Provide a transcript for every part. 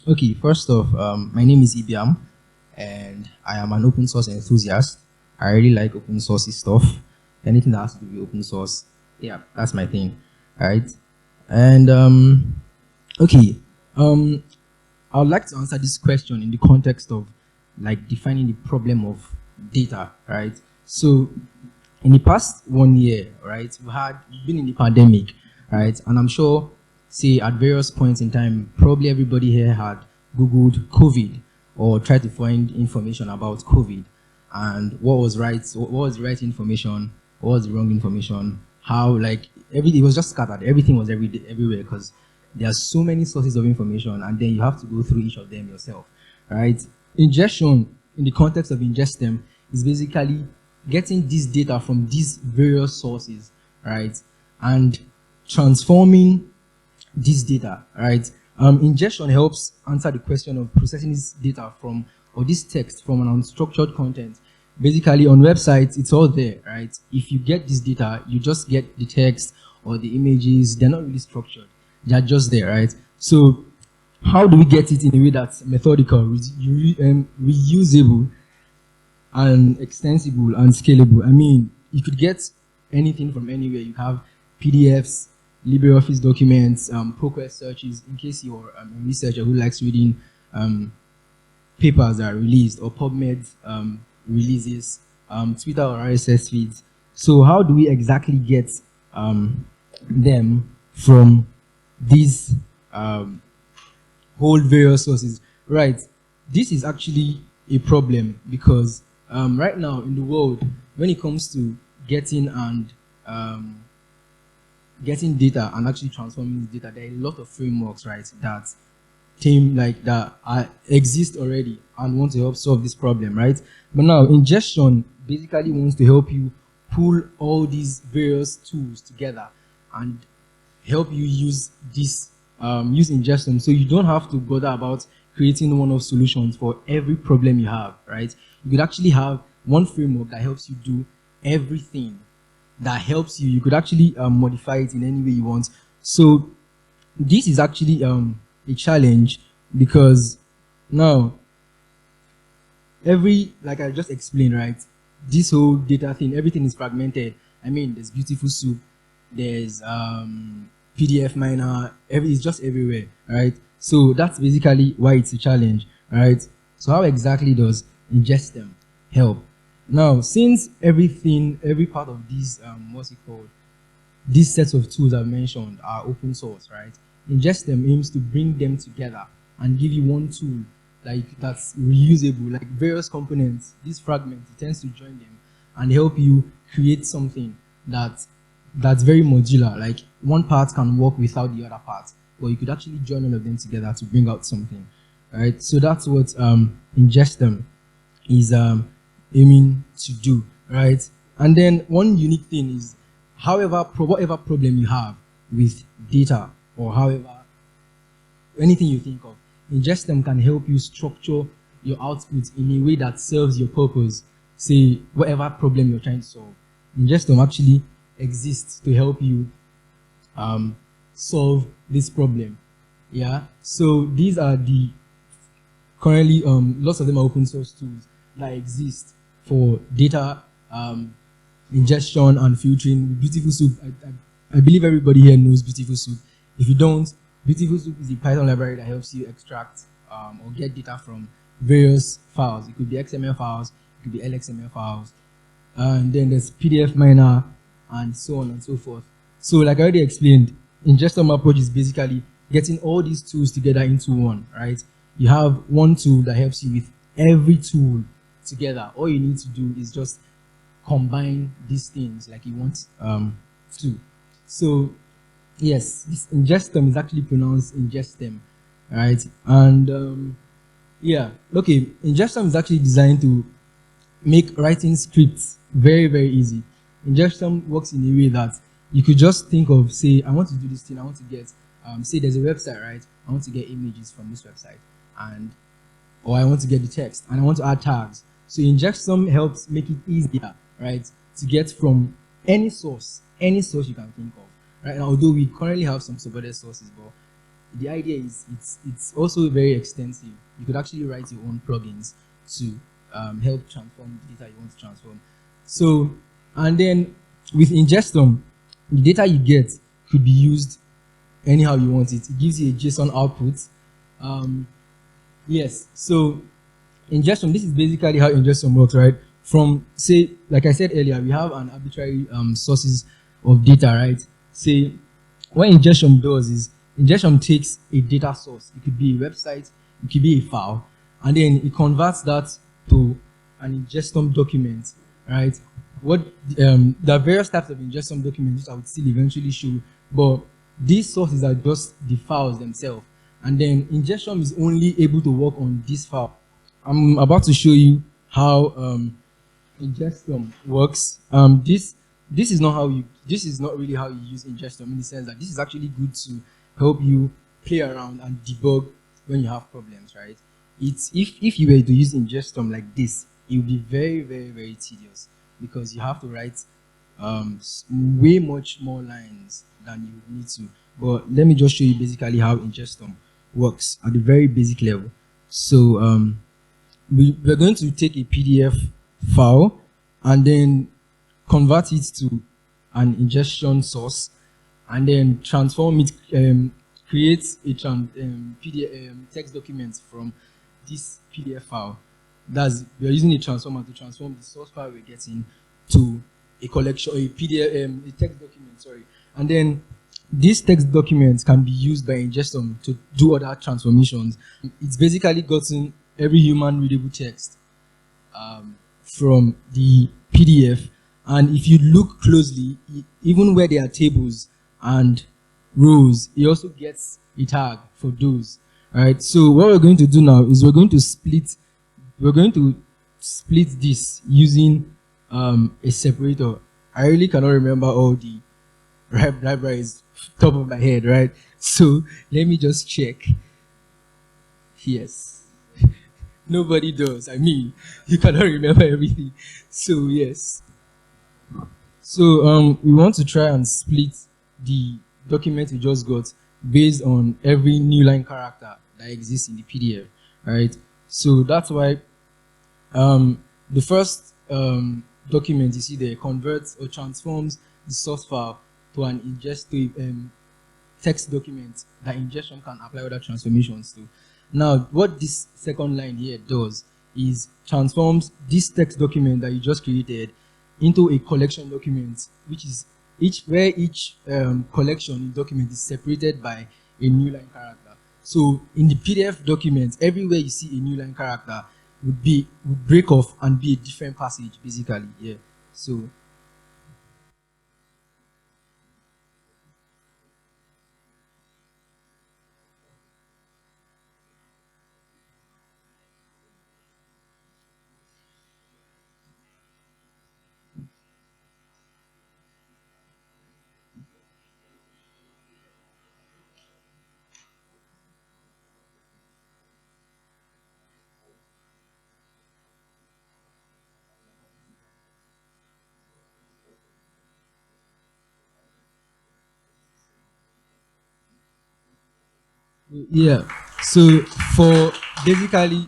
Okay, first off, my name is Ibiam, and I am an open source enthusiast. I really like open source stuff. Anything that has to do with open source, yeah, that's my thing. All right, and okay, um, I would like to answer this question in the context of like defining the problem of data, right? So, in the past 1 year, right, we've been in the pandemic, right, and I'm sure, say at various points in time, probably everybody here had Googled COVID or tried to find information about COVID and what was right, what was the right information, what was the wrong information, how like everything was just scattered, everything was everywhere because there are so many sources of information and then you have to go through each of them yourself, right? Ingestion in the context of Ingestum is basically getting this data from these various sources, right, and transforming this data, right? Ingestion helps answer the question of processing this data from, or this text from an unstructured content. Basically, on websites, it's all there, right? If you get this data, you just get the text or the images. They're not really structured. They're just there, right? So how do we get it in a way that's methodical, reusable, and extensible and scalable? I mean, you could get anything from anywhere. You have PDFs, LibreOffice documents, ProQuest searches, in case you're a researcher who likes reading papers that are released, or PubMed releases, Twitter or RSS feeds. So how do we exactly get them from these whole various sources? Right, this is actually a problem because right now in the world, when it comes to getting data and actually transforming the data, there are a lot of frameworks, right, that exist already and want to help solve this problem, right? But now ingestion basically wants to help you pull all these various tools together and help you use this use ingestion, so you don't have to bother about creating one-off solutions for every problem you have, right? You could actually have one framework that helps you do everything. That helps you. You could actually modify it in any way you want. So this is actually a challenge because now like I just explained, right? This whole data thing, everything is fragmented. I mean, there's Beautiful Soup, there's PDF Miner, it's just everywhere, right? So that's basically why it's a challenge, right? So how exactly does Ingestum help? Now, since every part of these, these sets of tools I've mentioned are open source, right? Ingestum aims to bring them together and give you one tool that's reusable, like various components, these fragments, it tends to join them and help you create something that's very modular. Like one part can work without the other part, or you could actually join all of them together to bring out something, right? So that's what Ingestum is aiming to do, right? And then one unique thing is, whatever problem you have with data, or anything you think of, Ingestum can help you structure your output in a way that serves your purpose. Say whatever problem you're trying to solve, Ingestum actually exists to help you solve this problem. Yeah. So these are the currently lots of them are open source tools that exist for data ingestion and filtering. Beautiful Soup, I believe everybody here knows Beautiful Soup. If you don't, Beautiful Soup is a Python library that helps you extract or get data from various files. It could be XML files, it could be LXML files, and then there's PDF Miner, and so on and so forth. So like I already explained, Ingestum approach is basically getting all these tools together into one, right? You have one tool that helps you with every tool together. All you need to do is just combine these things like you want to. So yes, this Ingestum is actually pronounced Ingestum, right? And yeah, okay, Ingestum is actually designed to make writing scripts very, very easy. Ingestum works in a way that you could just think of, say, I want to do this thing, I want to get, say there's a website, right? I want to get images from this website, or I want to get the text, and I want to add tags. So Ingestum helps make it easier, right, to get from any source you can think of, right? And although we currently have some supported sources, but the idea is it's also very extensive. You could actually write your own plugins to help transform the data you want to transform. So, and then with Ingestum, the data you get could be used anyhow you want it. It gives you a JSON output. Yes, so Ingestion, this is basically how Ingestion works, right? From, say, like I said earlier, we have an arbitrary sources of data, right? Say, what ingestion does is, ingestion takes a data source. It could be a website, it could be a file, and then it converts that to an ingestion document, right? What there are various types of ingestion documents which I would still eventually show, but these sources are just the files themselves, and then ingestion is only able to work on this file. I'm about to show you how Ingestum works. This is not how you. This is not really how you use Ingestum, in the sense that this is actually good to help you play around and debug when you have problems, right? It's if you were to use Ingestum like this, it would be very, very, very tedious, because you have to write way much more lines than you need to. But let me just show you basically how Ingestum works at the very basic level. So we're going to take a PDF file and then convert it to an ingestion source, and then transform it, create a PDF text document from this PDF file. We're using a transformer to transform the source file we're getting to a collection, a PDF, a text document, sorry. And then this text document can be used by Ingestum to do other transformations. It's basically gotten every human readable text from the PDF, and if you look closely, even where there are tables and rows, it also gets a tag for those. All right. So what we're going to do now is we're going to split this using a separator. I really cannot remember all the libraries top of my head, right? So let me just check. Yes. Nobody does. I mean, you cannot remember everything. So yes. So we want to try and split the document we just got based on every new line character that exists in the PDF. Right. So that's why the first document you see there converts or transforms the source file to an text document that ingestion can apply other transformations to. Now, what this second line here does is transforms this text document that you just created into a collection document, which is each collection in document is separated by a new line character. So in the PDF document, everywhere you see a new line character would break off and be a different passage, basically. Yeah. So yeah. So for basically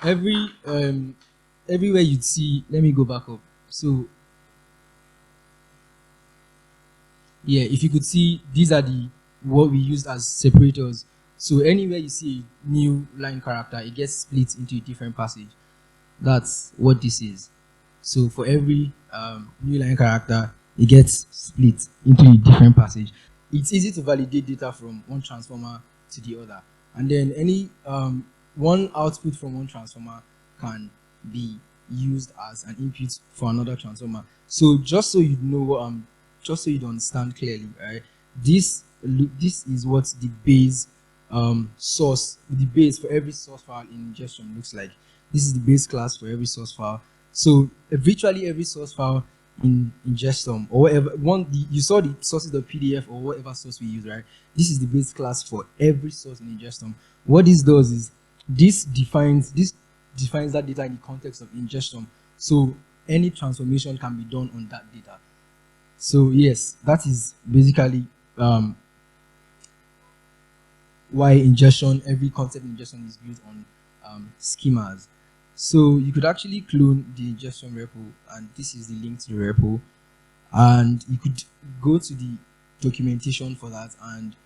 everywhere you'd see, let me go back up. So yeah, if you could see, these are what we used as separators. So anywhere you see a new line character, it gets split into a different passage. That's what this is. So for every new line character, it gets split into a different passage. It's easy to validate data from one transformer to the other, and then any one output from one transformer can be used as an input for another transformer. So just so you know, just so you understand clearly, right? This is what the base the base for every source file in ingestion looks like. This is the base class for every source file. So virtually every source file in Ingestum or whatever you saw the sources.pdf or whatever source we use, right? This is the base class for every source in Ingestum. What this does is this defines that data in the context of Ingestum. So any transformation can be done on that data. So yes, that is basically why ingestion, every concept in ingestion is built on schemas. So you could actually clone the ingestion repo, and this is the link to the repo, and you could go to the documentation for that and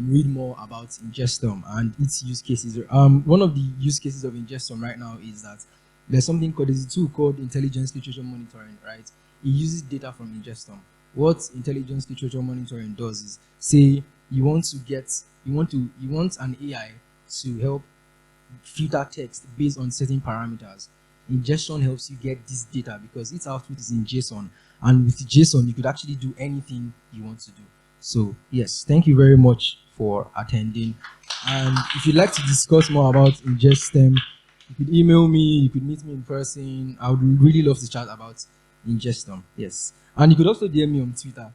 read more about Ingestum and its use cases. One of the use cases of Ingestum right now is that there's a tool called intelligence literature monitoring, right? It uses data from Ingestum. What intelligence literature monitoring does is, say you want an AI to help filter text based on certain parameters. Ingestion helps you get this data because its output is in JSON, and with JSON you could actually do anything you want to do. So yes, thank you very much for attending. And if you'd like to discuss more about Ingestem, you could email me, you could meet me in person. I would really love to chat about Ingestum. Yes. And you could also DM me on Twitter.